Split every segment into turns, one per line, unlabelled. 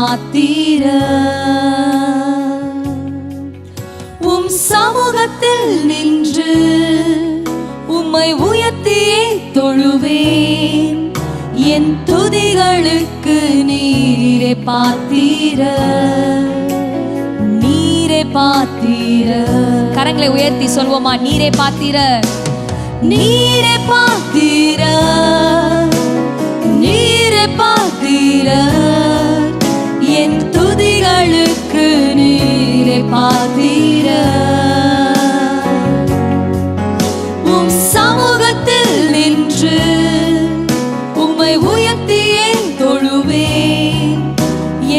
பாத்திரர். உம் சமூகத்தில் நின்று உம்மை உயர்த்தியே தொழுவேன். என் துதிகளுக்கு நீரே பாத்திரர், நீரே பாத்திரர். கரங்களை உயர்த்தி சொல்வோமா? நீரே பாத்திரர், நீரே பாத்திரர், நீரே பாத்திரர். என் துதிகளுக்கு நீரே பாத்திரர். உம் சமூகத்தில் நின்று உம்மை உயர்த்தியே தொழுவேன்.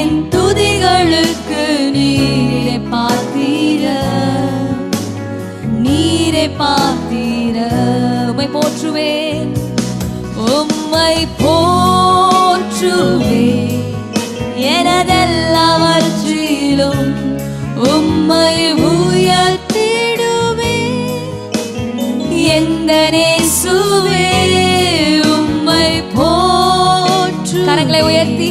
என் துதிகளுக்கு நீரே பாத்திரர், நீரே பாத்திரர். உம்மை போற்றுவேன், உம்மை போற்றுவேன். எனதெல்லாவற்றிலும் உம்மை உயர்த்திடுவேன். எந்த நேசுவே உம்மை போற்று. கரங்களை உயர்த்தி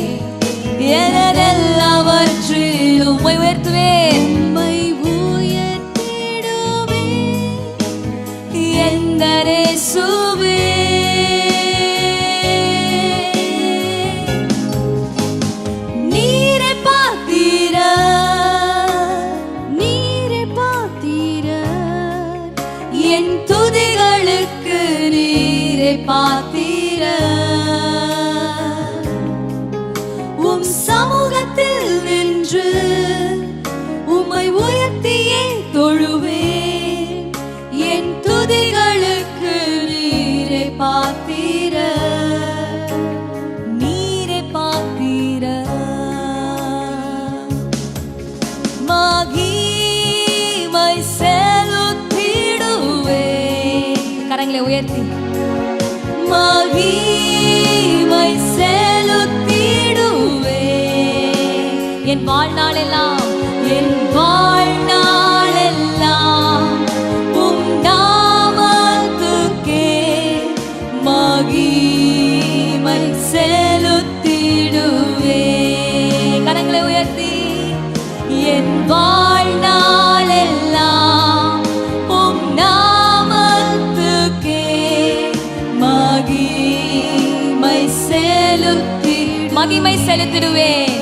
எனதெல்லாவற்றிலும் உம்மை உயர்த்துவேன், உம்மை உயர்த்திடுவேன். எந்த நேசுவே பாத்திரர். உம் சமூகத்தில் நின்று உம்மை உயர்த்தியே தொழுவேன். என் துதிகளுக்கு நீரே பாத்திரர், நீரே பாத்திரர். மகிமை செலுத்திடுவேன். கரங்களை உயர்த்தி மகிமை செலுத்திடுவேன். என் வாழ்நாளெல்லாம், என் வாழ்நாளெல்லாம் உம் நாமத்துக்கே மகிமை செலுத்திடுவேன். கரங்களை உயர்த்தி என் வாழ்நாளெல்லாம் உம் நாமத்துக்கே மகிமை செலுத்திடுவேன்.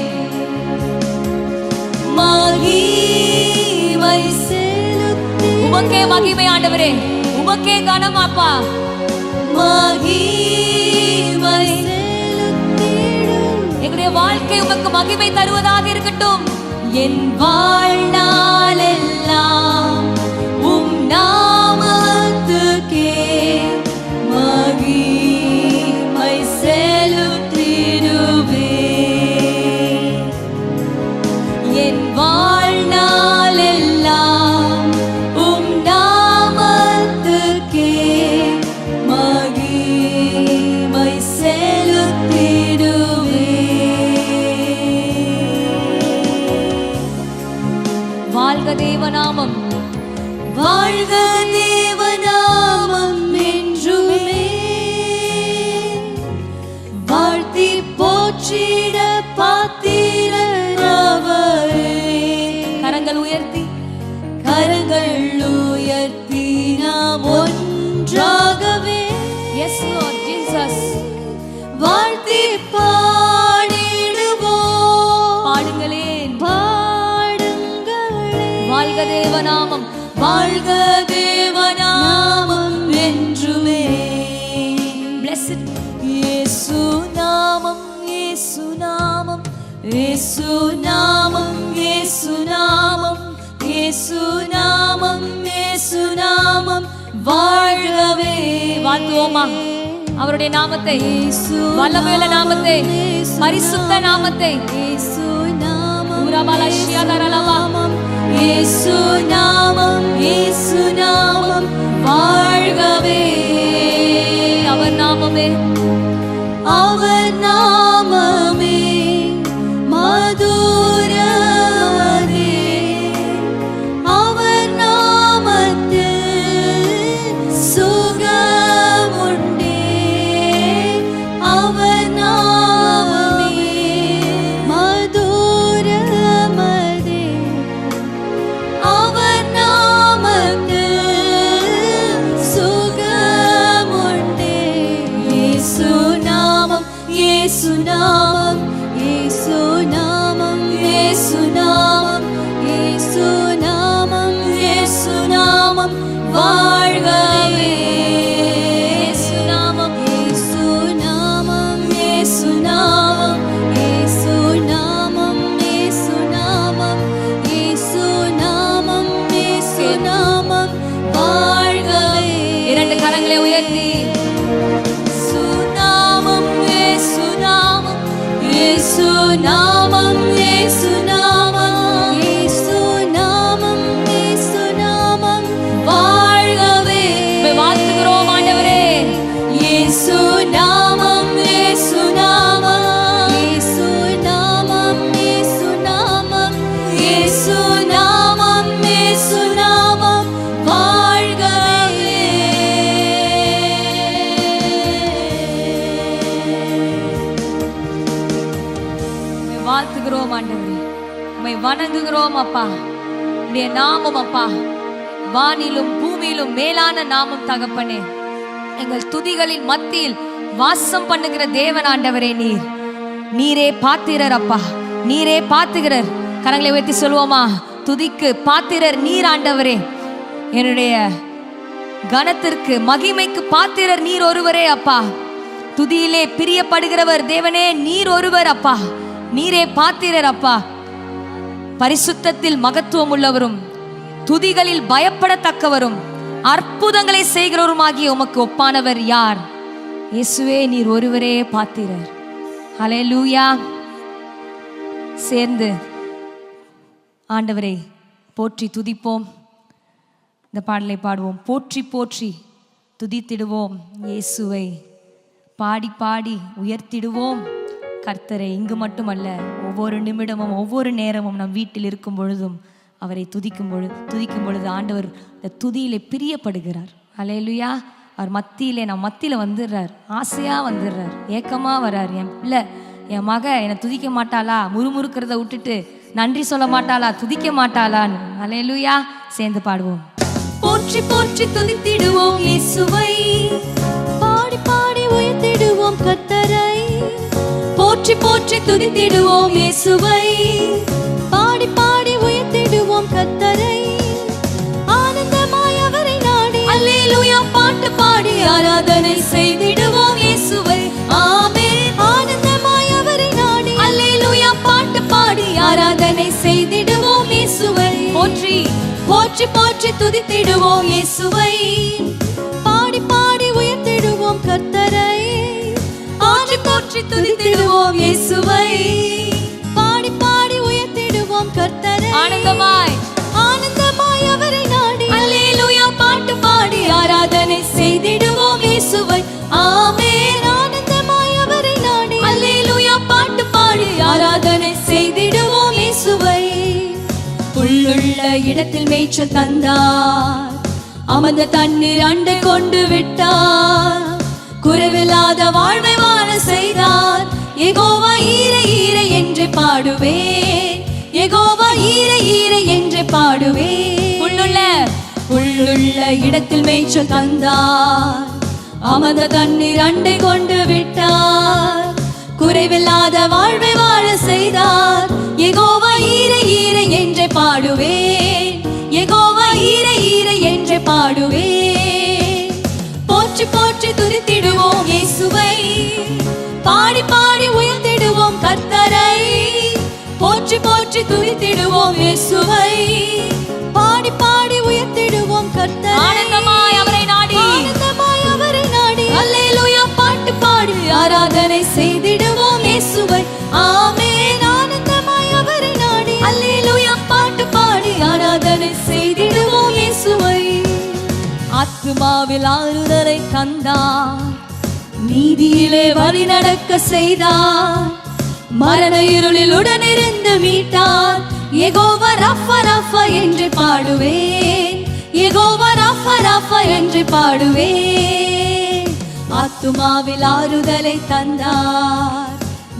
மகிமை செலுத்தி உமக்கே மகிமை ஆண்டவரே, உமக்கே கனம் அப்பா. மகிமை செலுத்திடும். எங்களுடைய வாழ்க்கை உமக்கு மகிமை தருவதாக இருக்கட்டும். என் வாழ்நாளெல்லாம் உம் நாமத்துக்கே மகிமை செலுத்திடுவேன். என் வாழ்நாளெல்லாம் உம் நாமத்துக்கே மகிமை செலுத்திடுவேன். வாழ்க தேவநாமம், வாழ்க தேவநாமம் என்றுமே வாழ்த்தி போற்றிட பாத்திரர் அவரே. கரங்கள் உயர்த்தி, கரங்கள் உயர்த்தி நாம் ஒன்றாகவே எஸ் லார்ட் ஜீசஸ் வாழ்த்தி பாடிடுவோம். பாடுங்களேன், பாடுங்களேன். வாழ்க தேவநாமம், வாழ்க தேவநாமம் என்றுமே. Blessed இயேசு நாமம், இயேசு நாமம், இயேசு நாமம், இயேசு நாமம், இயேசு நாமம், இயேசு நாமம் வாழ்கவே. வாழ்த்துவோமா அவருடைய நாமத்தை, வல்லமையுள்ள நாமத்தை, பரிசுத்த நாமத்தை. இயேசு நாமம், இயேசு நாமம், இயேசு நாமம் வாழ்கவே. அவர் நாமமே, அவர் நாமமே மதுரமதே. அவர் நாமத்தில் சுகமுண்டே. அவர் நாமமே மதுரமதே. நாமம், இயேசு நாமம், இயேசு நாமம், இயேசு நாமம், இயேசு நாமம் வாழ்கவே. இயேசு நாமம், இயேசு நாமம், இயேசு நாமம், இயேசு நாமம், இயேசு நாமம், இயேசு நாமம், இயேசு நாமம் வாழ்கவே. இரண்டு கரங்களை உயர்த்தி சுநாமம், இயேசு நாமம், இயேசு நாமம், இயேசு நாமம், இயேசு நாமம், இயேசு நாமம் வாழ்கவே. வாழ்த்துகிறோம் ஆண்டவரே. இயேசு நாமம், இயேசு நாமம், இயேசு நாமம், இயேசு நாமம், இயேசு நாமம், இயேசு நாமம் வாழ்கவே. வாழ்த்துகிறோம் ஆண்டவரே, உம்மை வணங்குகிறோம் அப்பா. உம்முடைய நாமம் அப்பா வானிலும் பூமியிலும் மேலான நாமம் தகப்பனே. எங்கள் துதிகளின் மத்தியில் வாசம் பண்ணுகிற தேவன் ஆண்டவரே நீர். நீரே பாத்திரர் அப்பா, நீரே பாத்துகிறர். கரங்களை உயர்த்தி சொல்லுவோமா? துதிக்கு பாத்திரர் நீர் ஆண்டவரே. என்னுடைய கனத்திற்கு மகிமைக்கு பாத்திரர் நீர் ஒருவரே அப்பா. துதியிலே பிரியப்படுகிறவர் தேவனே நீர் ஒருவர் அப்பா. நீரே பாத்திரர் அப்பா. பரிசுத்தத்தில் மகத்துவம் உள்ளவரும் துதிகளில் பயப்படத்தக்கவரும் அற்புதங்களை செய்கிறவருமாகிய உமக்கு ஒப்பானவர் யார்? இயேசுவே நீர் ஒருவரே பாத்திரர். ஹல்லேலூயா. சேர்ந்து ஆண்டவரை போற்றி துதிப்போம். இந்த பாடலை பாடுவோம். போற்றி போற்றி துதித்திடுவோம் இயேசுவை, பாடி பாடி உயர்த்திடுவோம் கர்த்தரை. இங்கு மட்டுமல்ல, ஒவ்வொரு நிமிடமும் ஒவ்வொரு நேரமும் நம் வீட்டில் இருக்கும் பொழுதும் அவரை துதிக்கும் பொழுது ஆண்டவர் இந்த துதியிலே பிரியப்படுகிறார். ஹல்லேலூயா. அவர் மத்தியிலே நம் மத்தியில் வந்துடுறார். ஆசையாக வந்துடுறார், ஏக்கமாக வர்றார். என் பிள்ளை, என் மக என்னை துதிக்க மாட்டாளா, முறுமுறுக்கிறத விட்டுட்டு நன்றி சொல்ல மாட்டாளா, துதிக்க மாட்டாளான்னு. ஹல்லேலூயா. சேர்ந்து பாடுவோம். போற்றி போற்றி துதித்திடுவோம் இயேசுவை, பாடி பாடி உயர்த்திடுவோம் கர்த்தரை. போற்றி போற்றி துதித்திடுவோம் இயேசுவை, பாடி பாடி உயர்த்திடுவோம் கர்த்தரை. ஆனந்தமாய் அவரை நாடி அல்லேலூயா பாட்டு பாடி ஆராதனை செய்திடுவோம் இயேசுவை. ஆமென். ஆனந்தமாய் அவரை நாடி அல்லேலூயா பாட்டு பாடி ஆராதனை செய்திடுவோம் இயேசுவை. போற்றி போற்றி போற்றி துதித்திடுவோம் இயேசுவை, பாடி பாடி உயர்த்திடுவோம் கர்த்தரை. போற்றி போற்றி துதித்திடுவோம் இயேசுவை, பாடி பாடி உயர்த்திடுவோம் கர்த்தரை. ஆனந்தமாய் ஆனந்தமாய் அவரை நாடி அல்லேலூயா பாட்டு பாடி ஆராதனை செய்திடுவோம் இயேசுவை. ஆமென். ஆனந்தமாய் அவரை நாடி அல்லேலூயா பாட்டு பாடி ஆராதனை செய்திடுவோம் இயேசுவை. புல்லுள்ள இடத்தில் மேய்ச்சல் தந்தார், அமர்ந்த தண்ணீர் அண்டை கொண்டு விட்டார். குறைவில்லாத வாழ்வை வாழ செய்தார். யெகோவா ஈரே ஈரே என்று பாடுவேன், யெகோவா ஈரே ஈரே என்று பாடுவேன். புல்லுள்ள இடத்தில் மேய்ச்சல் தந்தார், அமர்ந்த தண்ணீர் அண்டை கொண்டு விட்டார். குறைவில்லாத வாழ்வை வாழ செய்தார். யெகோவா ஈரே ஈரே என்று பாடுவேன், யெகோவா ஈரே ஈரே என்று பாடுவேன். போற்றி போற்றி துதித்திடுவோம் இயேசுவை, பாடி பாடி உயர்த்திடுவோம் கர்த்தரை. போற்றி போற்றி துதித்திடுவோம் இயேசுவை, பாடி பாடி உயர்த்திடுவோம் கர்த்தரை. ஆனந்தமாய் அவரை நாடி ஆனந்தமாய் அவரை நாடி அல்லேலூயா பாட்டு பாடி ஆராதனை செய்திடுவோம் இயேசுவை. ஆமென். ஆனந்தமாய் அவரை நாடி அல்லேலூயா பாட்டு பாடி ஆராதனை செய்திடுவோம் இயேசுவை. ஆத்துமாவில் ஆறுதலை தந்தார், நீதியிலே வழி நடக்க செய்தார். மரண இருளில் உடனிருந்து மீட்டார். யெகோவா ரஃபா ரஃபா என்று பாடுவேன், யெகோவா ரஃபா ரஃபா என்று பாடுவேன். ஆத்துமாவில் ஆறுதலை தந்தார்,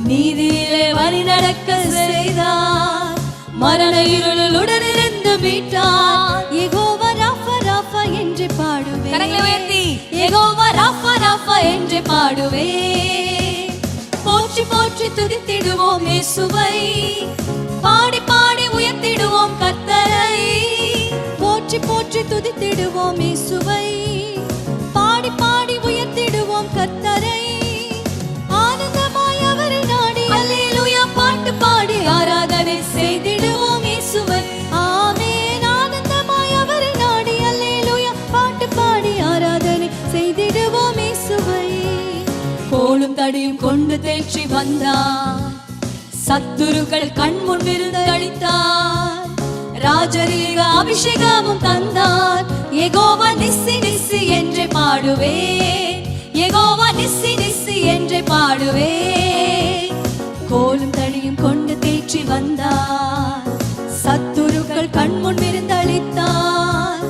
நீதியிலே வழி நடக்க செய்தார். மரண இருளில் உடனிருந்து மீட்டார். யெகோவா ரஃபா ரஃபா என்று பாடுவேன், யெகோவா ரஃபா ரஃபா என்று பாடுவேன். போற்றி போற்றி துதித்திடுவோம் இயேசுவை, பாடி பாடி உயர்த்திடுவோம் கர்த்தரை. போற்றி போற்றி துதித்திடுவோம் இயேசுவை, பாடி பாடி உயர்த்திடுவோம் கர்த்தரை. ஆனந்தமாய் அவரை நாடி அல்லேலூயா பாட்டு பாடி ஆராதனை செய்திடுவோம் இயேசுவை. ஆமென். ஆனந்தமாய் அவரை நாடி அல்லேலூயா பாட்டு பாடி ஆராதனை செய்திடுவோம் இயேசுவை. கோலும் தடியும் கொண்டு தேற்றி வந்தார், சத்துருக்கள் கண்முன் விருந்து அளித்தார். ராஜரீக அபிஷேகமும் தந்தார். யெகோவா நிஸ்ஸி நிஸ்ஸி என்று பாடுவே, யெகோவா நிஸ்ஸி நிஸ்ஸி என்று பாடுவே. கோலும் தடியும் கொண்டு தேற்றி வந்தார், சத்துருக்கள் கண்முன் விருந்து அளித்தார்.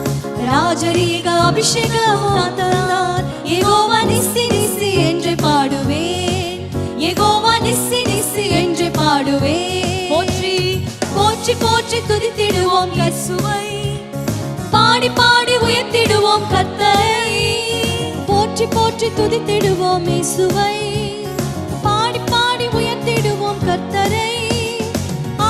ராஜரீக அபிஷேகமும் தந்தார். யெகோவா நிஸ்ஸி நிஸ்ஸி என்று பாடுவே, யெகோவா நிஸ்ஸி நிஸ்ஸி என்று பாடுவே. போற்றி போற்றி போற்றி துதித்திடுவோம் இயேசுவை, பாடி பாடி உயர்த்திடுவோம் கர்த்தரை. போற்றி போற்றி துதித்திடுவோம் இயேசுவை, பாடி பாடி உயர்த்திடுவோம் கர்த்தரை.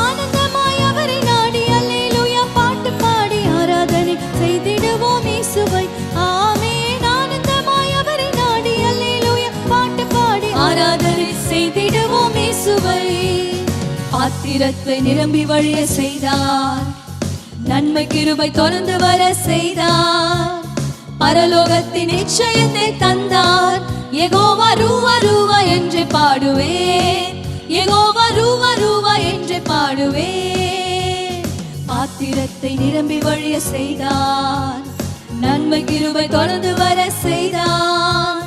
ஆனந்தமாய் அவரை நாடி அல்லேலூயா பாட்டு பாடி ஆராதனை செய்திடுவோம் இயேசுவை. ஆமென். ஆனந்தமாய் அவரை நாடி அல்லேலூயா பாட்டு பாடி ஆராதனை செய்திடுவோம் இயேசுவை. பாத்திரத்தை நிரம்பி வழிய செய்தார், நன்மை கிருபை தொடர்ந்து வர செய்தார். பரலோகத்தின் நிச்சயத்தை தந்தார். யெகோவா ரூவா ரூவா என்று பாடுவேன், யெகோவா ரூவா ரூவா என்று பாடுவேன். பாத்திரத்தை நிரம்பி வழிய செய்தார், நன்மை கிருபை தொடர்ந்து வர செய்தார்.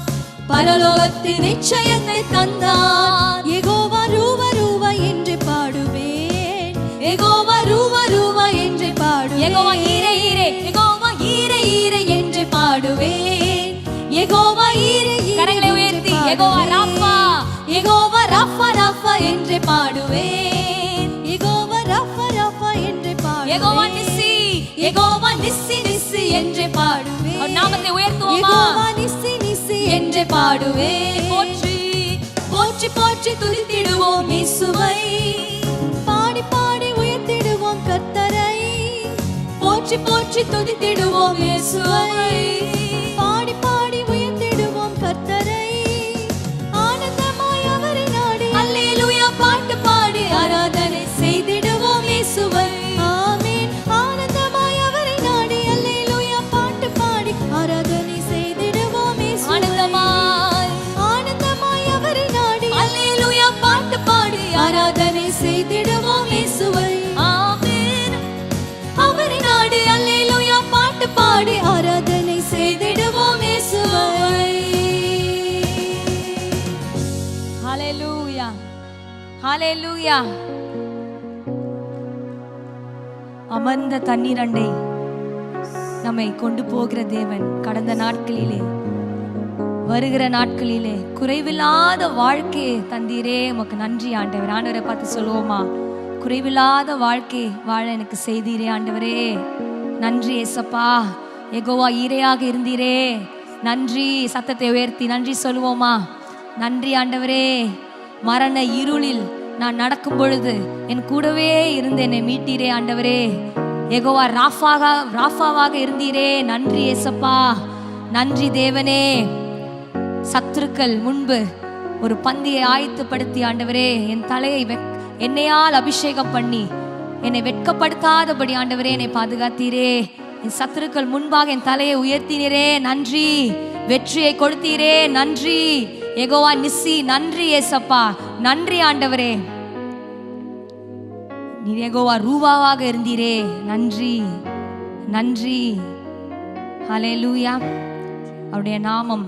பரலோகத்தின் நிச்சயத்தை தந்தார். யெகோவா ரூவா ரூவா என்று பாடுவேன், யெகோவா ரூவா ரூவா என்று பாடுவேன். யெகோவா ஈரே ஈரே, யெகோவா ஈரே ஈரே என்று பாடுவேன். யெகோவா ஈரே ஈரே கரங்களை உயர்த்தி யெகோவா ராஃபா, யெகோவா ராஃபா ராஃபா என்று பாடுவேன். யெகோவா ராஃபா ராஃபா என்று பாடுவேன். யெகோவா நிஸ்ஸி, யெகோவா நிஸ்ஸி நிஸ்ஸி என்று பாடுவேன். அவர் நாமத்தை உயர்த்துவோமா? யெகோவா நிஸ்ஸி நிஸ்ஸி என்று பாடுவேன். போற்றி போற்றி போற்றி துதித்திடுவோம் இயேசுவை, பாடி பாடி உயர்த்திடுவோம் கர்த்தரை. போற்றி போற்றி துதித்திடுவோம் இயேசுவை, பாடி பாடி உயர்த்திடுவோம் கர்த்தரை. ஆனந்தமாய் அவரை நாடி அல்லேலூயா பாட்டு பாடி ஆராதனை செய்திடுவோம் இயேசுவை. ஆமென். ஆனந்தமாய் அவரை நாடி அல்லேலூயா பாட்டு பாடி ஆராதனை செய்திடுவோம் இயேசுவை. ஆனந்தமாய் ஆனந்தமாய் அவரை நாடி அல்லேலூயா பாட்டு பாடி ஆராதனை செய்திடுவோம் இயேசுவை. ஆமென். அவரை நாடி அல்லேலூயா பாட்டு பாடி ஆராதனை செய்திடுவோம் இயேசுவை. ஹல்லேலூயா ஹல்லேலூயா. அமர்ந்த தண்ணீர் அண்டை நம்மை கொண்டு போகிற தேவன். கடந்த நாட்களிலே வருகிற நாட்களிலே குறைவில்லாத வாழ்க்கையை தந்தீரே, உமக்கு நன்றி ஆண்டவர். ஆண்டவரை பார்த்து சொல்லுவோமா? குறைவில்லாத வாழ்க்கை வாழ எனக்கு செய்தீரே ஆண்டவரே, நன்றி ஏசப்பா. யெகோவா ஈரையாக இருந்தீரே, நன்றி. சத்தத்தை உயர்த்தி நன்றி சொல்லுவோமா? நன்றி ஆண்டவரே. மரண இருளில் நான் நடக்கும் பொழுது என் கூடவே இருந்து என்னை மீட்டீரே ஆண்டவரே. யெகோவா ராஃபாவாக இருந்தீரே, நன்றி ஏசப்பா. நன்றி தேவனே. சத்துருக்கள் முன்பு ஒரு பந்தியை ஆயத்தப்படுத்தி ஆண்டவரே என் தலையை எண்ணெயால் அபிஷேகம் பண்ணி என்னை வெட்கப்படுத்தாதபடி ஆண்டவரே என்னை பாதுகாத்தீரே. என் சத்துருக்கள் முன்பாக என் தலையை உயர்த்தினீரே, நன்றி. வெற்றியை கொடுத்தீரே, நன்றி. யெகோவா நிஸ்ஸி, நன்றி ஏசப்பா, நன்றி ஆண்டவரே. நீ யெகோவா ரூவாவாக இருந்தீரே, நன்றி நன்றி. ஹல்லேலூயா. அவருடைய நாமம்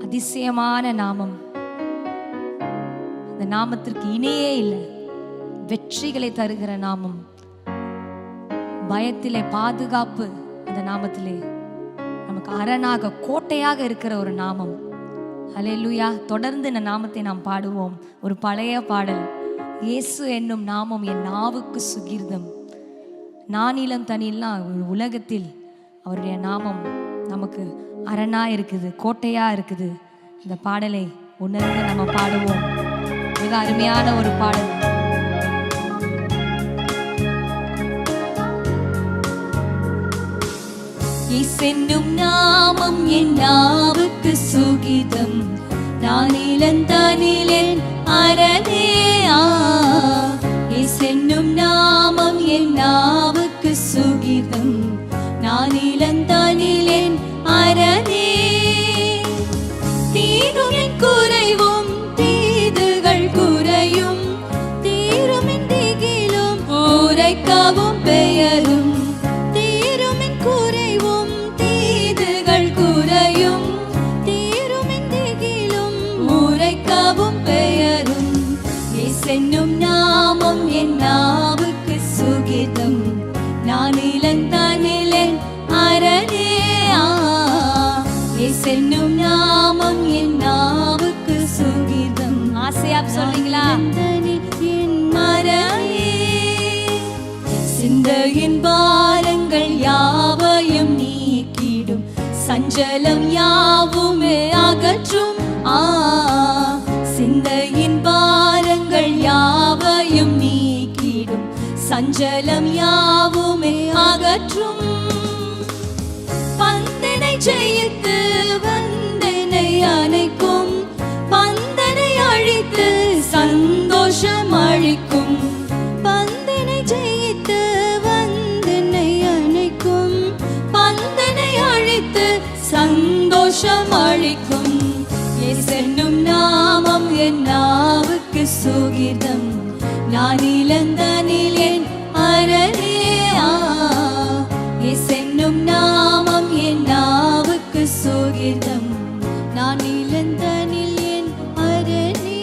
அதிசயமான நாமம். அந்த நாமத்திற்கு இணையே இல்லை. வெற்றிகளை தருகிற நாமம், பயத்திலே பாதுகாப்பு. அந்த நாமத்திலே நமக்கு அரணாக கோட்டையாக இருக்கிற ஒரு நாமம். ஹல்லேலூயா. தொடர்ந்து இந்த நாமத்தை நாம் பாடுவோம். ஒரு பழைய பாடல், இயேசு என்னும் நாமம் என் நாவுக்கு சுகிர்தம். நானிலம் தனிலாம் உலகத்தில் அவருடைய நாமம் நமக்கு அரணா இருக்குது, கோட்டையா இருக்குது. இந்த பாடலை உணர்ந்து நம்ம பாடுவோம். மிக அருமையான ஒரு பாடல். இயேசென்னும் நாமம் என் நாவுக்கு சுகிதம், நான் இளந்தானிலேன் அரணே. இயேசென்னும் நாமம் என் நாவுக்கு சுகிதம், நான் இளந்தானிலேன் அரணே. தீரும் என் குறைவும் தீதுகள் குறையும், தீரும் என் திகிலும் உரைக்கவும் பெயரும். இயேசென்னும் நாமம் என் நாவுக்கு சுகிதம், நான் இளந்தானிலேன் அரணே. இயேசென்னும் நாமம் என் நாவுக்கு சுகிதம். ஆசையா சொல்றீங்களா? என் அரணே. சிந்தையின் பாரங்கள் யாவையும் நீக்கிடும், சஞ்சலம் யாவுமே அகற்றும். சிந்தையின் பாரங்கள் யாவையும் நீக்கிடும், சஞ்சலம் யாவுமே அகற்றும். பந்தனை ஜெயித்து வந்தனை அணைக்கும், பந்தனை அழித்து சந்தோஷம் அழிக்கும். பந்தனை ஜெயித்து வந்தனை அணைக்கும், பந்தனை அழித்து சந்தோஷம் அழிக்கும். இயேசென்னும் நாமம் என் நாவுக்கு சுகிதம், நான் இளந்தானிலேன் அரணே. இயேசென்னும் நாமம் என் நாவுக்கு சுகிதம், நான் இளந்தானிலேன் அரணே.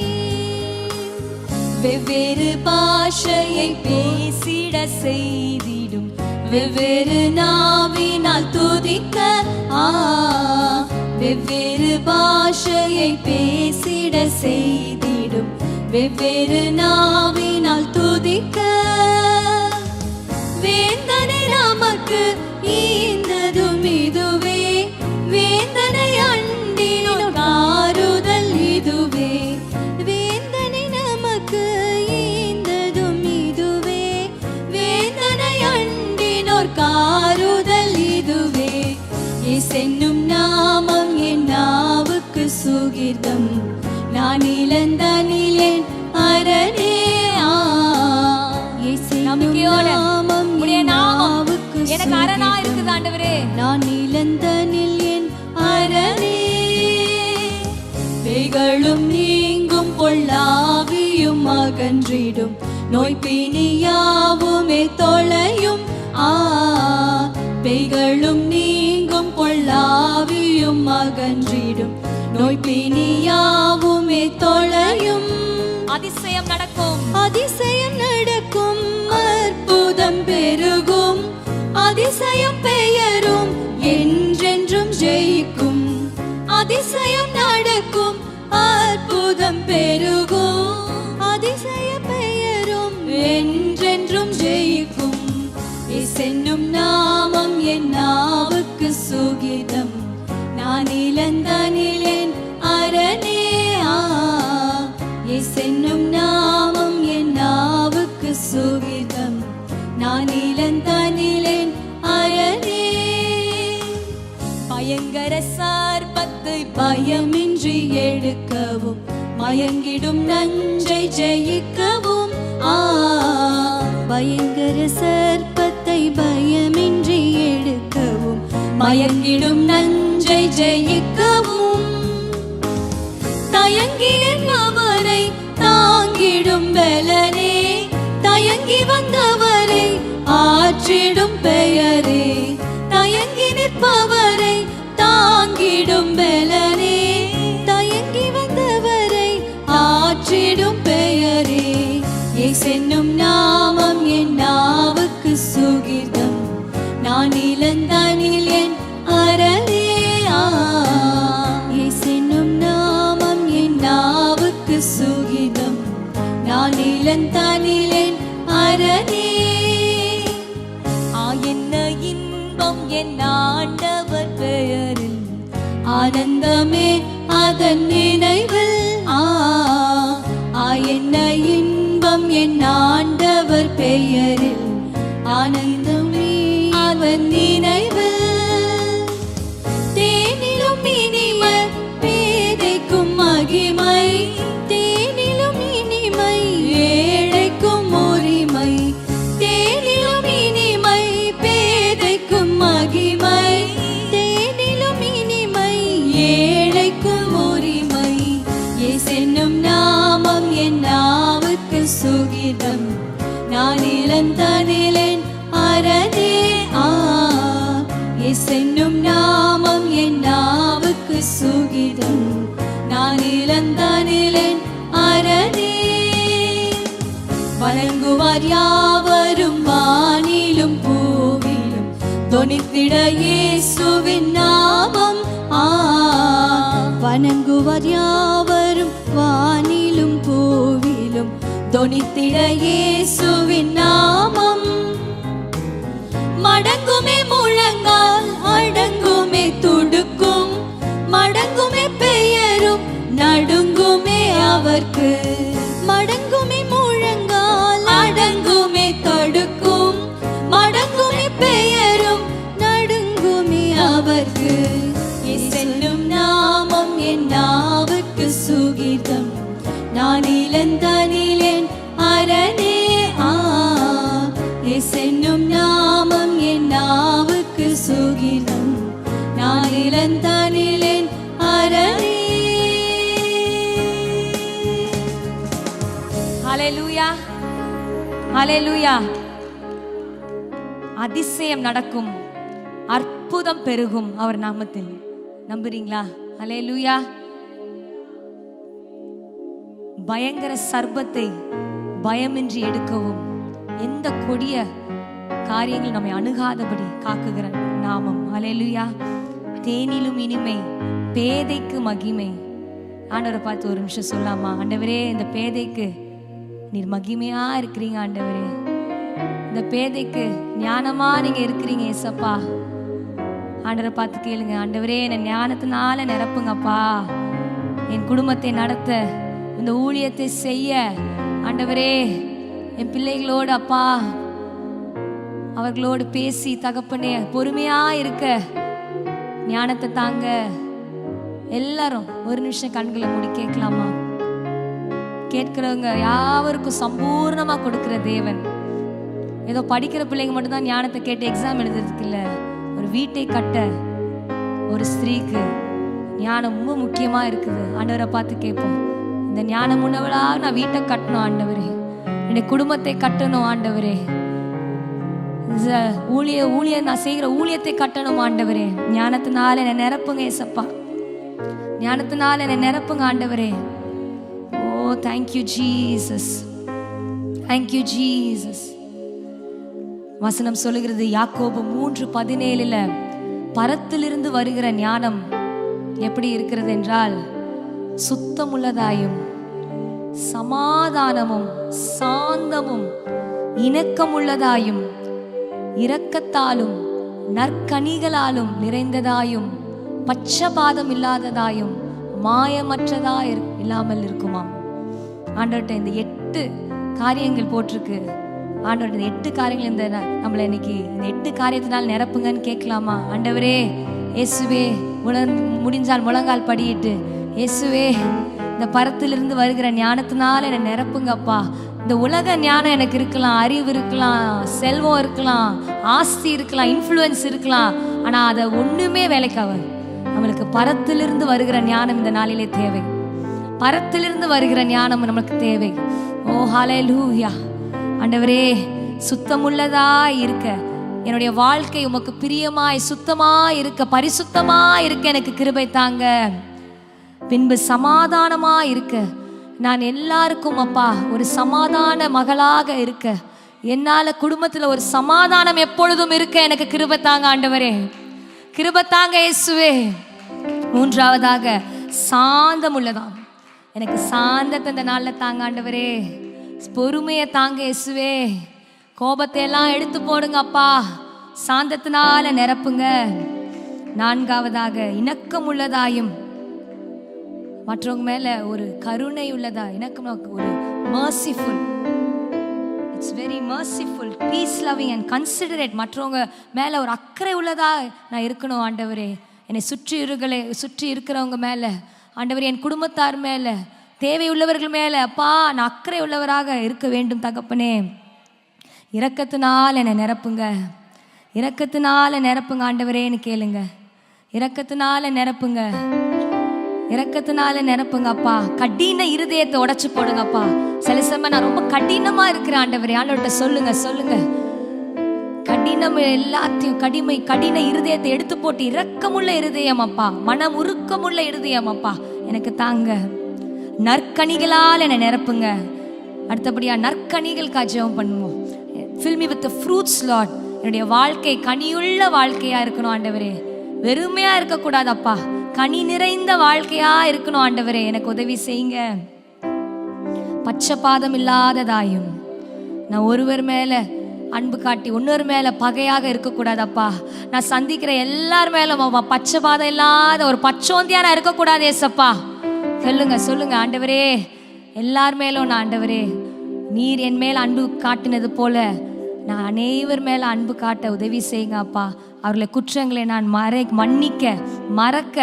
வெவ்வேறு பாஷையை பேசிட செய்திடும், வெவ்வேறு நாவினால் துதிக்க. வெவ்வேறு பாஷையை பேசிட செய்திடும், வெவ்வேறு நாவினால் துதிக்க. வேந்தனை நமக்கு ஈந்ததும் இதுவே, வேந்தனை அண்டினோர் ஆறுதல் இதுவே. வேந்தனை நமக்கு ஈந்ததும் இதுவே, வேந்தனை அண்டினோர் ஆறுதல் இதுவே. இயேசென்னும் நாமம் என் நாவுக்கு சுகிதம், நான் இளந்தானிலேன் அரணே. நாமம் எனக்கு அரணா இருக்குது ஆண்டவரே, நான் இளந்தானிலேன் அரணே. பேய்களும் நீங்கும், பொல்லாவியும் அகன்றிடும், நோய் பிணியாவுமே தொலையும். பேய்களும் நீங்கும், பொல்லாவியும் அகன்றிடும், நோய் பிணியாவுமே தொலையும். அதிசயம் நடக்கும், அதிசயம் நடக்கும், அற்புதம் பெருகும், அதிசயம் பெயரும் என்றென்றும் ஜெயிக்கும். அதிசயம் நடக்கும், அற்புதம் பெருகும், அதிசய பெயரும் என்றென்றும் ஜெயிக்கும். இயேசென்னும் நாமம் என் நாவுக்கு சுகிதம், நான் இளந்தானிலேன் அரணே. இயேசென்னும் நாமம் என் நாவுக்கு சுகிதம், நான் இளந்தானிலேன் அரணே. பயங்கர சார்பத்தை பயமின்றி எடுக்கவும், மயங்கிடும் நஞ்சை ஜெயிக்கவும். பயங்கர சர்ப்பத்தை பயமின்றி எடுக்கவும், மயங்கிடும் நஞ்சை ஜெயிக்கவும். தயங்கி நிற்பவரை தாங்கிடும் பலனே, தயங்கி வந்தவரை ஆற்றிடும் பெயரே. தயங்கி நிற்பவரை தாங்கிடும் பலனே, தயங்கி வந்தவரை ஆற்றிடும் பெயரே. இயேசென்னும் நாமம் என் நாவுக்கு சுகிதம், நான் இளந்தானிலேன் அரணே. இயேசென்னும் நாமம் என் நாவுக்கு சுகிதம், நான் இளந்தானிலேன் அரணே. என்ன இன்பம் என் ஆண்டவர் பெயரில், ஆனந்தமே அதன் நினைவில். என்ன இன்பம் என் ஆண்டவர் பெயரில் ஆனந்தமே அவர் நினைவு. தேனிலும் இனிமை பேதைக்கும் மகிமை, தேனிலும் இனிமை ஏழைக்கும் உரிமை. தேனிலும் இனிமை பேதைக்கும் மகிமை, தேனிலும் இனிமை ஏழைக்கும் உரிமை. இயேசென்னும் நாமம் என் நாவுக்கு சுகிதம், நான் இளந்தனிலேன் அரணே இயேசென்னும் நாமம் என் நாவுக்கு சுகிதம், நான் இளந்தனிலேன் அரணே. வணங்குவார் யாவரும் வானிலும் பூவிலும், தொனித்திட இயேசுவின் நாமம். வணங்குவார் யாவரும் வானிலும் பூவிலும், தொனித்திட இயேசுவின் நாமம். மடங்குமே முழங்கால் அடங்குமே துடுக்கும், மடங்குமே பெயரும் நடுங்குமே அவர்க்கு. மடங்குமே முழங்கால் அடங்குமே தடுக்கும், மடங்குமே பெயரும் நடுங்குமே அவர்க்கு. இயேசென்னும் நாமம் என் நாவுக்கு சுகிதம், நான் இளந்தனிலேன் அரணே இயேசென்னும் நாமம் என் நாவுக்கு சுகிதம், நான் இளந்தனிலேன் அரணே. ஹல்லேலூயா, ஹல்லேலூயா. அதிசயம் நடக்கும், அற்புதம் பெருகும் அவர் நாமத்தில். நம்புறீங்களா? ஹல்லேலூயா. பயங்கர சர்ப்பத்தை பயமின்றி எடுக்கவும், எந்த கொடிய காரியங்கள் நம்மை அணுகாதபடி காக்குகிற நாமம். ஹல்லேலூயா. தேனிலும் இனிமை பேதைக்கு மகிமை. ஆண்டவரை பார்த்து ஒரு நிமிஷம் சொல்லாமா? ஆண்டவரே, இந்த பேதைக்கு நீர் மகிமையா இருக்கிறீங்க ஆண்டவரே. இந்த பேதைக்கு ஞானமா நீங்க இருக்கிறீங்க ஏசப்பா. ஆண்டவரை பார்த்து கேளுங்க, ஆண்டவரே என்னை ஞானத்தினால நிரப்புங்கப்பா. என் குடும்பத்தை நடத்த, இந்த ஊழியத்தை செய்ய ஆண்டவரே, என் பிள்ளைகளோடு அப்பா அவர்களோடு பேசி தகப்பனே பொறுமையா இருக்க ஞானத்தை தாங்க. எல்லாரும் ஒரு நிமிஷம் கண்களை மூடி கேட்கலாமா? கேட்கிறவங்க யாவருக்கும் சம்பூர்ணமா கொடுக்கிற தேவன். ஏதோ படிக்கிற பிள்ளைங்க மட்டும்தான் ஞானத்தை கேட்டு எக்ஸாம் எழுதுறதுக்கு இல்லை. ஒரு வீட்டை கட்ட ஒரு ஸ்திரீக்கு ஞானம் ரொம்ப முக்கியமா இருக்குது. ஆண்டவரை பார்த்து கேட்போம், இந்த ஞானம் உணவளா நான் வீட்டை கட்டணும் ஆண்டவரே, என்னுடைய குடும்பத்தை கட்டணும் ஆண்டவரே, ஊழிய நான் செய்கிற ஊழியத்தை கட்டணும் ஆண்டவரே. ஞானத்தினால என்னை நிரப்புங்க ஏசப்பா, ஞானத்தினால என்னை நிரப்புங்க ஆண்டவரே. ஓ தேங்க்யூ ஜீசஸ், தேங்க்யூ ஜீசஸ். வசனம் சொல்லுகிறது யாக்கோபு 3:17 பரத்திலிருந்து வருகிற ஞானம் எப்படி இருக்கிறது என்றால், சுத்தமுள்ளதாயும் சமாதானமும் சாந்தமும் இணக்கமுள்ளதாயும் இரக்கத்தாலும் நற்கனிகளாலும் நிறைந்ததாயும் பட்சபாதம் இல்லாததாயும் மாயமற்றதா இல்லாமல் இருக்குமாம். ஆண்டவர்கிட்ட இந்த 8 காரியங்கள் போட்டிருக்கு. ஆண்டவர்கிட்ட இந்த 8 காரியங்கள் இந்த நம்மளை இன்னைக்கு இந்த 8 காரியத்தினால் நிரப்புங்கன்னு கேட்கலாமா? ஆண்டவரே இயேசுவே, முடிஞ்சால் முழங்கால் படியிட்டு, இயேசுவே இந்த பரத்திலிருந்து வருகிற ஞானத்தினால என்னை நிரப்புங்கப்பா. இந்த உலக ஞானம் எனக்கு இருக்கலாம், அறிவு இருக்கலாம், செல்வம் இருக்கலாம், ஆஸ்தி இருக்கலாம், இன்ஃப்ளூயன்ஸ் இருக்கலாம், ஆனா அதை ஒண்ணுமே வேலைக்காவது. நம்மளுக்கு பரத்திலிருந்து வருகிற ஞானம் இந்த நாளிலே தேவை. பரத்திலிருந்து வருகிற ஞானம் நம்மளுக்கு தேவை. ஓ ஹல்லேலூயா. ஆண்டவரே, சுத்தமுள்ளதா இருக்க, என்னுடைய வாழ்க்கை உமக்கு பிரியமாய் சுத்தமா இருக்க, பரிசுத்தமா இருக்க எனக்கு கிருபை தாங்க. பின்பு சமாதானமா இருக்க, நான் எல்லாருக்கும் அப்பா ஒரு சமாதான மகளாக இருக்க, என்னால குடும்பத்துல ஒரு சமாதானம் எப்பொழுதும் இருக்க எனக்கு கிருபை தாங்க ஆண்டவரே, கிருபை தாங்க இயேசுவே. 3ஆவதாக சாந்தம் உள்ளதாம், எனக்கு சாந்தத்தை இந்த நாள்ல தாங்க ஆண்டவரே. பொறுமையை தாங்க இயேசுவே. கோபத்தை எல்லாம் எடுத்து போடுங்க அப்பா, சாந்தத்தினால நிரப்புங்க. 4ஆவதாக இணக்கம் உள்ளதாயும், மற்றவங்க மேல ஒரு கருணை உள்ளதா, எனக்கு ஒரு merciful, it's very merciful, peace loving and considerate, மற்றவங்க மேல ஒரு அக்கறை உள்ளதா நான் இருக்கணும் ஆண்டவரே. என்னை சுற்றி இருக்கிறவங்க மேல ஆண்டவரே, என் குடும்பத்தார் மேல, தேவை உள்ளவர்கள் மேல அப்பா நான் அக்கறை உள்ளவராக இருக்க வேண்டும் தகப்பனே. இரக்கத்தினால் என்னை நிரப்புங்க, இரக்கத்தினால நிரப்புங்க ஆண்டவரேன்னு கேளுங்க. இரக்கத்தினால நிரப்புங்க, இரக்கத்தினால நிரப்புங்க அப்பா. கடின இருதயத்தை உடைச்சு போடுங்கப்பா. சில சமயம் நான் ரொம்ப கடினமா இருக்கிறேன் ஆண்டவரே, ஆண்டவர்கிட்ட சொல்லுங்க. கடினம் எல்லாத்தையும் கடின இருதயத்தை எடுத்து போட்டு இரக்கமுள்ள இருதயம் அப்பா, மனம் உருக்கமுள்ள இருதயம் அப்பா எனக்கு தாங்க. நற்கனிகளால் என்னை நிரப்புங்க. அடுத்தபடியா நற்கனிகளுக்கு ஜெபம் பண்ணுவோம். fill me with the fruits Lord. என்னுடைய வாழ்க்கை கனியுள்ள வாழ்க்கையா இருக்கணும் ஆண்டவரே, வெறுமையா இருக்கக்கூடாது அப்பா, கனி நிறைந்த வாழ்க்கையா இருக்கணும் ஆண்டவரே. எனக்கு உதவி செய்யுங்க. பட்சபாதம் இல்லாததாயும் நான் ஒருவர் மேல அன்பு காட்டி இன்னொரு மேல பகையாக இருக்கக்கூடாதப்பா. நான் சந்திக்கிற எல்லார் மேலும் பட்சபாதம் இல்லாத ஒரு பச்சோந்தியா நான் இருக்கக்கூடாது ஏசப்பா. சொல்லுங்க ஆண்டவரே, எல்லார் மேலும் நான் ஆண்டவரே நீர் என் மேல அன்பு காட்டினது போல நான் அனைவர் மேல அன்பு காட்ட உதவி செய்யுங்க அப்பா. அவர்களை குற்றங்களை நான் மன்னிக்க மறக்க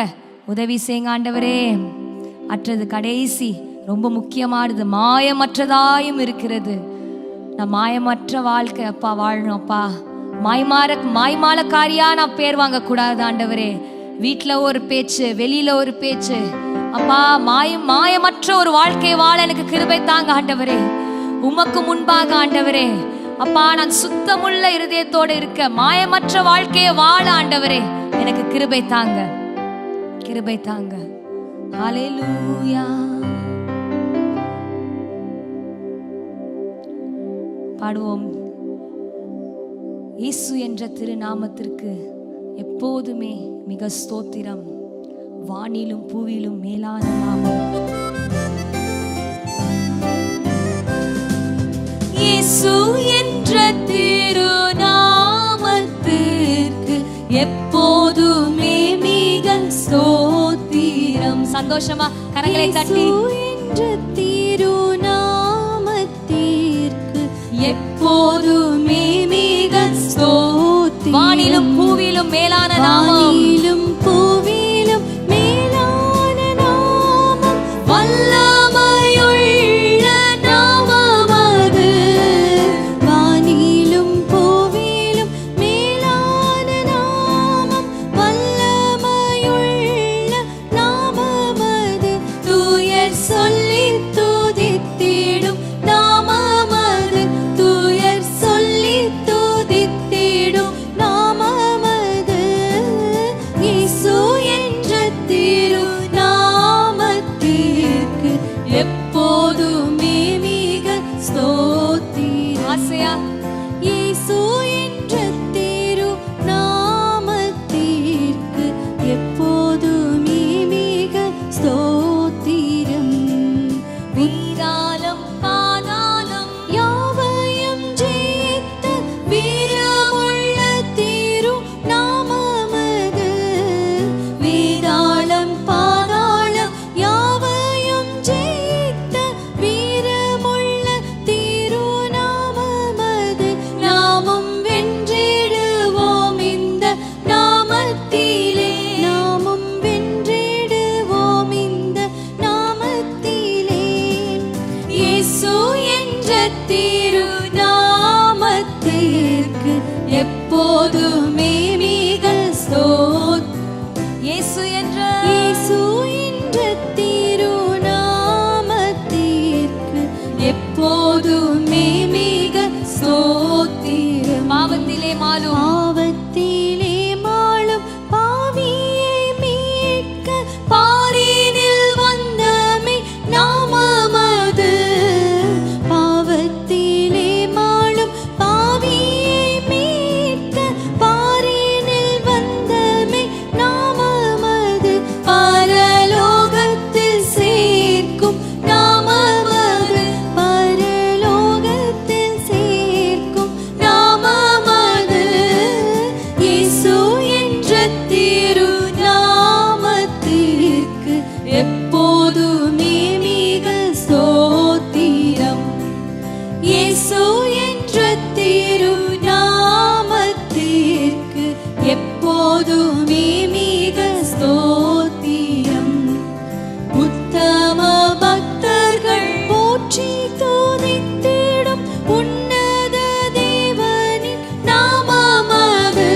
உதவி செய்யுங்க ஆண்டவரே. அற்றது கடைசி ரொம்ப முக்கியமானது, மாயமற்றதாயும் இருக்கிறது. நான் மாயமற்ற வாழ்க்கை அப்பா வாழணும் அப்பா. மாய்மாலக்காரியா நான் பேர் வாங்க கூடாது ஆண்டவரே. வீட்டுல ஒரு பேச்சு, வெளியில ஒரு பேச்சு அப்பா, மாயமற்ற ஒரு வாழ்க்கையை வாழ எனக்கு கிருபை தாங்க ஆண்டவரே. உமக்கு முன்பாக ஆண்டவரே அப்பா நான் சுத்தமுள்ள இருதயத்தோடு இருக்க, மாயமற்ற வாழ்க்கையை வாழ ஆண்டவரே எனக்கு கிருபை தாங்க, கிருபை தாங்க. ஹல்லேலூயா. பாடுவோம். இயேசு என்ற திருநாமத்திற்கு எப்போதுமே மிக ஸ்தோத்திரம், வானிலும் பூவிலும் மேலான நாமம். இயேசு என்ற திருநாமத்திற்கு எப்போதுமே மிக ஸ்தோத்திரம். சந்தோஷமா கரங்களை தட்டி, என்ற திருநாமத்திற்கு எப்போதுமே மிக ஸ்தோத்திரம். வானிலும் பூவிலும் மேலான நாமம், வானிலும் பூவிலும் மேலான நாமம், வல்லமையுள்ள நாமம் அது. வானிலும் பூவிலும் மேலான நாமம், வல்லமையுள்ள நாமம் அது. தூயர் சொல்லி துதித்திடும் நாமம் அது, தூயர் சொல்லி துதித்திடும் நாமம் அது. எப்போதுமே மிக ஸ்தோத்திரம். உத்தம பக்தர்கள் போற்றி துதித்திடும் உன்னத தேவனின் நாமமது.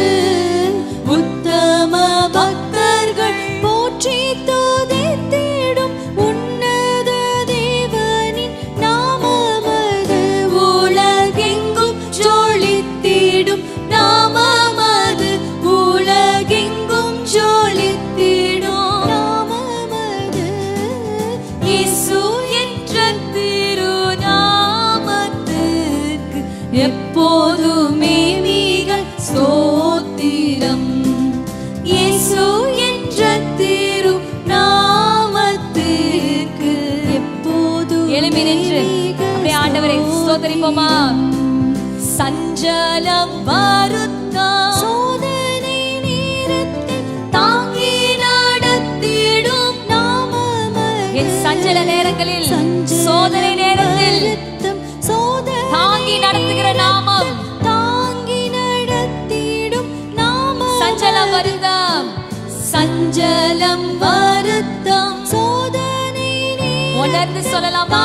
உத்தம பக்தர்கள் போற்றி துதித்திடும் உன்னத தேவனின் நாமமது. உலகெங்கும் ஜொலித்திடும் நாமமது. உலகெங்கும் ஜொலித்திடும் நாமமது. இயேசு என்ற திருநாமத்துக்கு எப்போதுமே மிக ஸ்தோத்திரம். இயேசு என்ற திருநாமத்துக்கு எப்போதும் எழும்பி நின்று அப்படியே ஆண்டவரை ஸ்தோத்திரிப்போமா. சஞ்சலம் வருத்தம் சோதனை நேரத்தில் தாங்கி நடத்திடும் நாமமது. என் சஞ்சல நேரங்களில் சோதனை நேரத்தில் தாங்கி நடத்துகிற நாமம். தாங்கி நடத்திடும் நாமம். சஞ்சலம் வருத்தம் சஞ்சலம் வருத்தம் சோதனை உணர்ந்து சொல்லலாமா.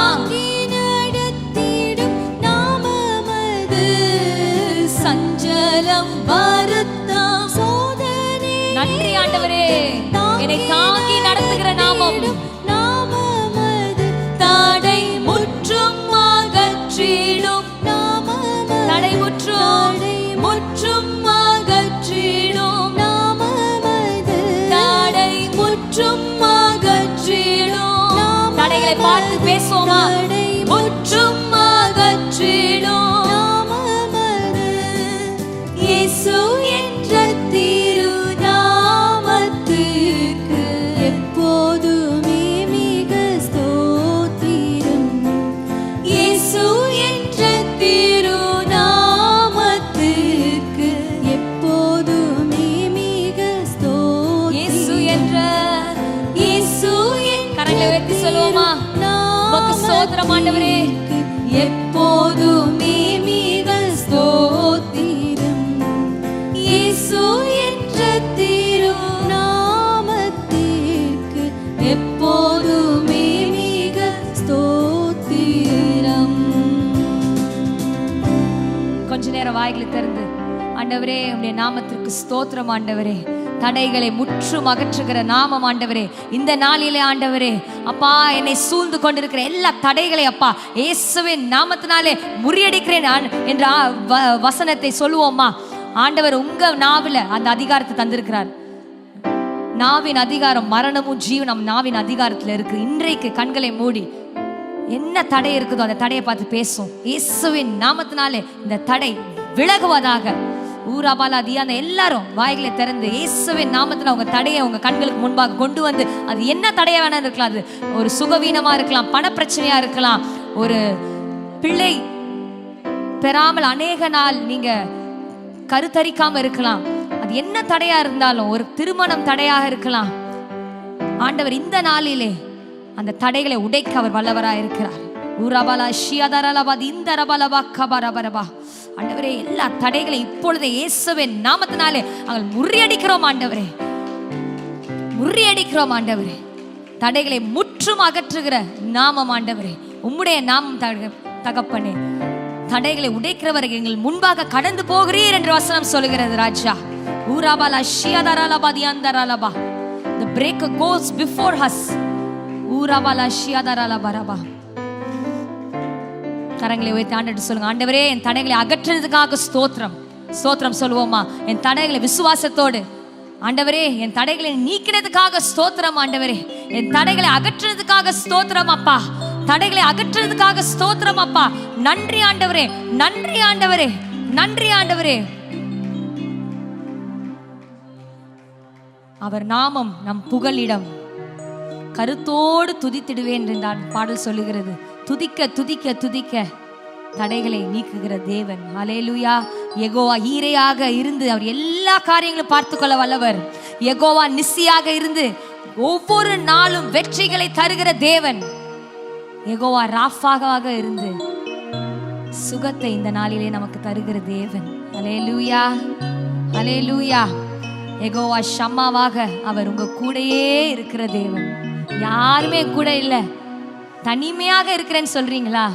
சஞ்சலம் வருத்தம் சோதனை. நன்றி ஆண்டவரே, என்னை தாங்கி நடத்துகிற நாமம். நாமமது. தடை முற்றும் அகற்றிடும் நாமமது. தடை முற்றும் அகற்றிடும் நாமமது. தடை முற்றும் அகற்றிடும். தடைகளை பார்த்து பேசுவோமா. முற்றும் அகற்றிடும் இயேசு என்ற திருநாமத்துக்கு எப்போதுமே மிக ஸ்தோத்திரம். இயேசு என்ற திருநாமத்துக்கு எப்போதுமே மிக ஸ்தோத்திரம். இயேசு என்ற கரங்களை உயர்த்தி சொல்லுவோமா. உமக்கு ஸ்தோத்திரம் ஆண்டவரே. எப்போதுமே மிக ஸ்தோத்திரம். இயேசு என்ற திருநாமத்திற்கு எப்போதுமே மிக ஸ்தோத்திரம். கொஞ்ச நேரம் வாய்களை திறந்து ஆண்டவரே உம்முடைய நாமத்திற்கு ஸ்தோத்திரம் ஆண்டவரே. தடைகளை முற்றும் அகற்றுகிற நாமம் ஆண்டவரே. இந்த நாளிலே ஆண்டவரே அப்பா என்னை சூழ்ந்து கொண்டிருக்கிற எல்லா தடைகளை அப்பா இயேசுவின் நாமத்தினாலே முறியடிக்கிறேன் என்ற வசனத்தை சொல்லுவோமா. ஆண்டவர் உங்க நாவில அந்த அதிகாரத்தை தந்திருக்கிறார். நாவின் அதிகாரம் மரணமும் ஜீவனும் நாவின் அதிகாரத்துல இருக்கு. இன்றைக்கு கண்களை மூடி என்ன தடை இருக்குதோ அந்த தடையை பார்த்து பேசும். இயேசுவின் நாமத்தினாலே இந்த தடை விலகுவதாக. ஊராபாலா தியான எல்லாரும் வாய்களை திறந்து இயேசுவின் நாமத்தில் அவங்க தடையை உங்க கண்களுக்கு முன்பாக கொண்டு வந்து, அது என்ன தடையா வேணா இருக்கலாம். அது ஒரு சுகவீனமா இருக்கலாம், பணப்பிரச்சனையா இருக்கலாம், ஒரு பிள்ளை பெறாமல் அநேக நாள் நீங்க கருத்தரிக்காம இருக்கலாம். அது என்ன தடையா இருந்தாலும், ஒரு திருமணம் தடையாக இருக்கலாம். ஆண்டவர் இந்த நாளிலே அந்த தடைகளை உடைக்க அவர் வல்லவராக இருக்கிறார். ஊராபாலா ஷியாதரலபாத் இந்த ரபலபா கபரபரபா. ஆண்டவரே எல்லா தடைகளை இப்பொழுதே இயேசுவின் நாமத்தினாலே நாங்கள் முறியடிக்கிறோம் ஆண்டவரே, முறியடிக்கிறோம் ஆண்டவரே. தடைகளை முற்றும் அகற்றுகிற நாமம் ஆண்டவரே, உம்முடைய நாமம் தகப்பனே. தடைகளை உடைக்கிறவர்கள் எங்கள் முன்பாக கடந்து போகிறீர் என்று வசனம் சொல்லுகிறது ராஜா. ஊராபாலா ஷியாதரலபா தியாந்தரலபா. The breaker goes before us. ஊராபாலா ஷியாதரலபரபா. கரங்களை உயர்த்தி ஆண்டவரே சொல்லுங்க. ஆண்டவரே என் தடைகளை அகற்றுறதுக்காக ஸ்தோத்திரம். ஸ்தோத்திரம் சொல்லுவோமா. என் தடைகளை விசுவாசத்தோடு ஆண்டவரே, என் தடைகளை நீக்கிறதுக்காக ஸ்தோத்திரம் ஆண்டவரே. என் தடைகளை அகற்றுறதுக்காக ஸ்தோத்திரம் அப்பா. தடைகளை அகற்றுறதுக்காக ஸ்தோத்திரம் அப்பா. நன்றி ஆண்டவரே, நன்றி ஆண்டவரே, நன்றி ஆண்டவரே. அவர் நாமம் நம் புகலிடம். கருத்தோடு துதித்திடுவேன் என்றான் பாடல் சொல்லுகிறது. துதிக்க துதிக்க துதிக்க தடைகளை நீக்குகிற தேவன். ஹல்லேலூயா. யெகோவா ஈரையாக இருந்து அவர் எல்லா காரியங்களும் பார்த்து கொள்ள வல்லவர். யெகோவா நிசியாக இருந்து ஒவ்வொரு நாளும் வெற்றிகளை தருகிற தேவன். யெகோவா ராஃபாக இருந்து சுகத்தை இந்த நாளிலே நமக்கு தருகிற தேவன். ஹல்லேலூயா, ஹல்லேலூயா. யெகோவா ஷம்மாவாக அவர் உங்க கூடயே இருக்கிற தேவன். யாருமே கூட இல்லை, தனிமையாக இருக்கிறேன்னு சொல்றீங்களா?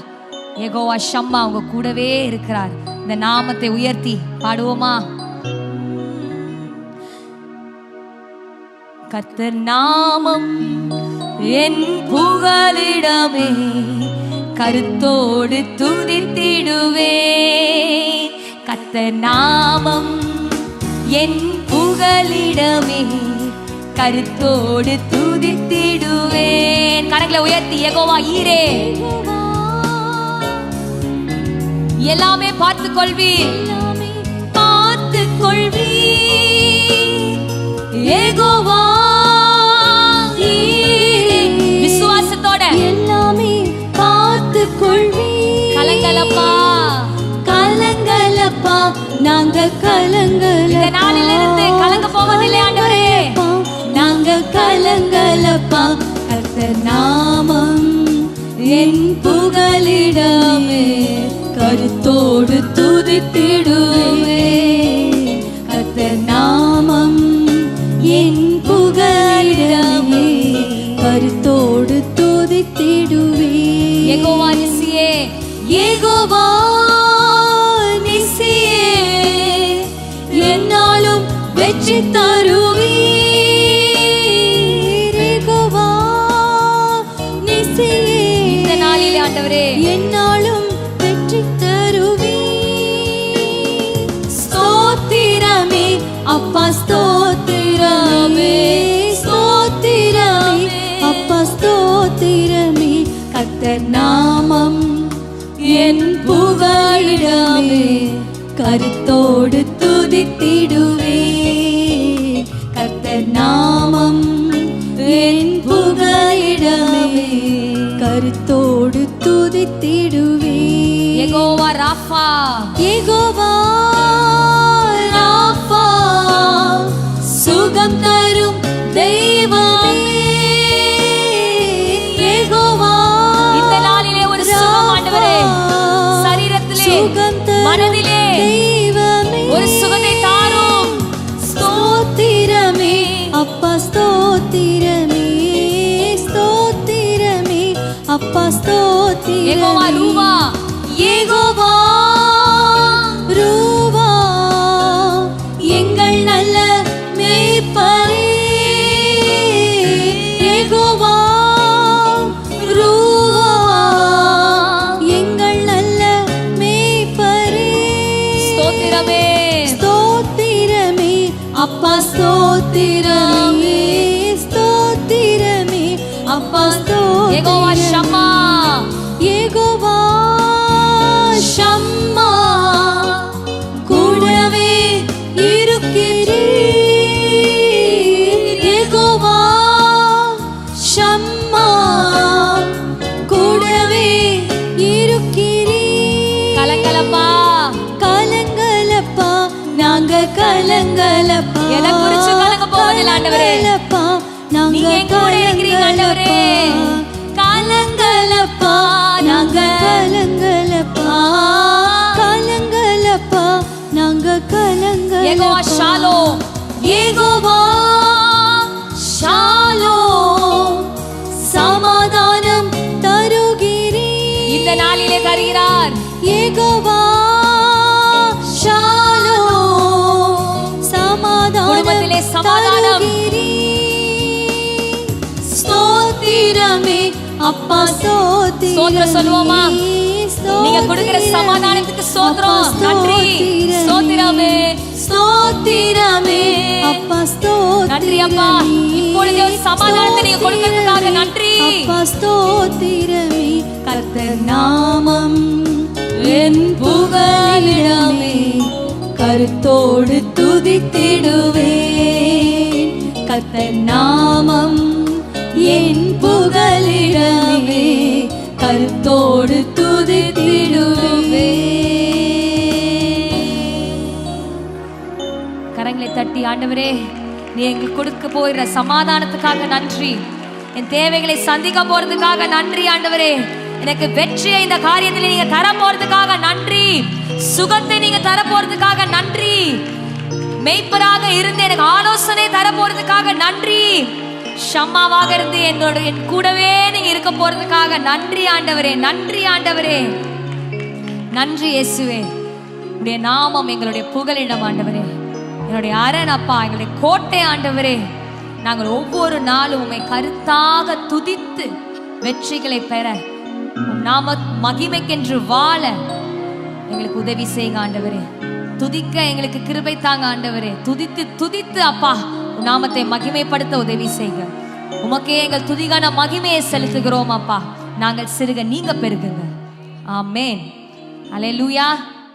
யெகோவா ஷம்மா உங்க கூடவே இருக்கிறார். இந்த நாமத்தை உயர்த்தி பாடுவோமா? கர்த்தர் நாமம் என் புகலிடமே, கருத்தோடு துதித்திடுவே. கர்த்தர் நாமம் என் புகலிடமே, கருத்தோடு துதித்திடுவேன். கரங்களை உயர்த்தி யெகோவா ஈரே, எல்லாமே பார்த்துக் கொள்வீர், பார்த்துக் கொள்வீர். யெகோவா ஈரே, விசுவாசத்தோட எல்லாமே பார்த்துக் கொள்வீர். கலங்கலப்பா கலங்கலப்பா, நாங்க கலங்கல. இந்த நாளிலிருந்து கலங்க போவதில்லை ஆண்டவரே, நாங்க கலங்கலப்பா. கர்த்தர் நாமம் என் புகலிடமே, கருத்தோடு துதித்திடுவே. கர்த்தர் நாமம் என் புகலிடமே, கருத்தோடு துதித்திடுவே. யெகோவா நிசியே, யெகோவா நிசியே, என்னாலும் வெற்றி தருவீர். யெகோவா நிசியே, இந்த நாளிலே ஆண்டவரே என்னாலும் வெற்றி தருவீர். ஸ்தோத்திரமே அப்பா, ஸ்தோத்திரமே, ஸ்தோத்திரமே அப்பா, ஸ்தோத்திரமே. கர்த்தர் நாமம் என் புகலிடமே, கருத்தோடு துதித்திடுவே. கர்த்தர் நாமம் என் புகலிடமே, கருத்தோடு துதித்திடுவே. யெகோவா ராஃபா, யெகோவா ராஃபா, சுகம் தரும் தெய்வமே. யெகோவா, இந்த நாளிலே ஒரு சுகம் ஆண்டவரே, சரீரத்திலே மனதிலே ஒரு சுகத்தை தாரும். ஸ்தோத்திரமே அப்பா, ஸ்தோத்திரமே, ஸ்தோத்திரமே அப்பா, ஸ்தோத்திரமே. யெகோவா ரூவா, யெகோவா ரூவா, எங்கள் நல்ல மேய்ப்பரே. யெகோவா ரூவா, எங்கள் நல்ல மேய்ப்பரே. ஸ்தோத்திரமே, ஸ்தோத்திரமே அப்பா, ஸ்தோத்திரமே, ஸ்தோத்திரமே அப்பா, ஸ்தோத்திரமே. யெகோவா ஷம்மா, யெகோவா ஷம்மா, கூடவே இருக்கிறீர். யெகோவா ஷம்மா, கூடவே இருக்கிறீர். கலங்கலப்பா கலங்கலப்பா, நாங்க கலங்கலப்பா. எதை குறிச்சு கலங்க போவதில்லை ஆண்டவரே, நீங்க கூட இருக்கிறீங்க ஆண்டவரே. கலங்கலப்பா, நாங்க கலங்கலப்பா, கலங்கலப்பா, நாங்க கலங்கலப்பா. யெகோவா ஷாலோம், யெகோவா ஷாலோம், சமாதானம் தருகிறீர். இந்த நாளிலே தருகிறார். யெகோவா ஷாலோம், சமாதானம், குடும்பத்திலே சமாதானம். ஸ்தோத்திரமே அப்பா, ஸ்தோத்திரம் சொல்லுவோமா? நீங்க கொடுக்கிற சமாதானத்துக்கு ஸ்தோத்திரம், நன்றி. ஸ்தோத்திரமே, ஸ்தோத்திரமே அப்பா, ஸ்தோத்திரம், நன்றி அப்பா. இப்பொழுதே ஒரு சமாதானத்தை நீங்க கொடுக்கிறதுக்காக நன்றி அப்பா, ஸ்தோத்திரமே. கர்த்தர் நாமம் என் புகலிடமே, கருத்தோடு துதித்திடுவேன். கர்த்தர் நாமம் என் புகலிடமே, கருத்தோடு துதித்திடுவேன். கரங்களை தட்டி ஆண்டவரே, நீ எங்களுக்கு கொடுக்க போகிற சமாதானத்துக்காக நன்றி. என் தேவைகளை சந்திக்க போறதுக்காக நன்றி ஆண்டவரே. எனக்கு வெற்றியை இந்த காரியத்தில் நீங்க தர போறதுக்காக நன்றி. சுகத்தை நீங்க தர போறதுக்காக நன்றி. மெய்ப்பராக இருந்து எனக்கு ஆலோசனை ஆலோசனை தர போறதுக்காக நன்றி. ஷம்மாவாக இருந்து என் கூடவே நீங்க இருக்க போறதுக்காக நன்றி ஆண்டவரே, நன்றி ஆண்டவரே, நன்றி இயேசுவே. உடைய நாமம் எங்களுடைய புகலிடம் ஆண்டவரே, என்னுடைய அரண் அப்பா, எங்களுடைய கோட்டை ஆண்டவரே. நாங்கள் ஒவ்வொரு நாளும் உம்மை கருத்தாக துதித்து வெற்றிகளை பெற, உம் நாம மகிமைக்கென்று வாழ எங்களுக்கு உதவி செய்யுங்க ஆண்டவரே. துதிக்க எங்களுக்கு கிருபை தாங்க ஆண்டவரே. துதித்து துதித்து அப்பா நாமத்தை மகிமைப்படுத்த உதவி செய்யுங்க. உமக்கே எங்கள் துதிகான மகிமையை செலுத்துகிறோம் அப்பா. நாங்கள் சிறுக, நீங்க பெருகுங்க. ஆமென். அல்லேலூயா.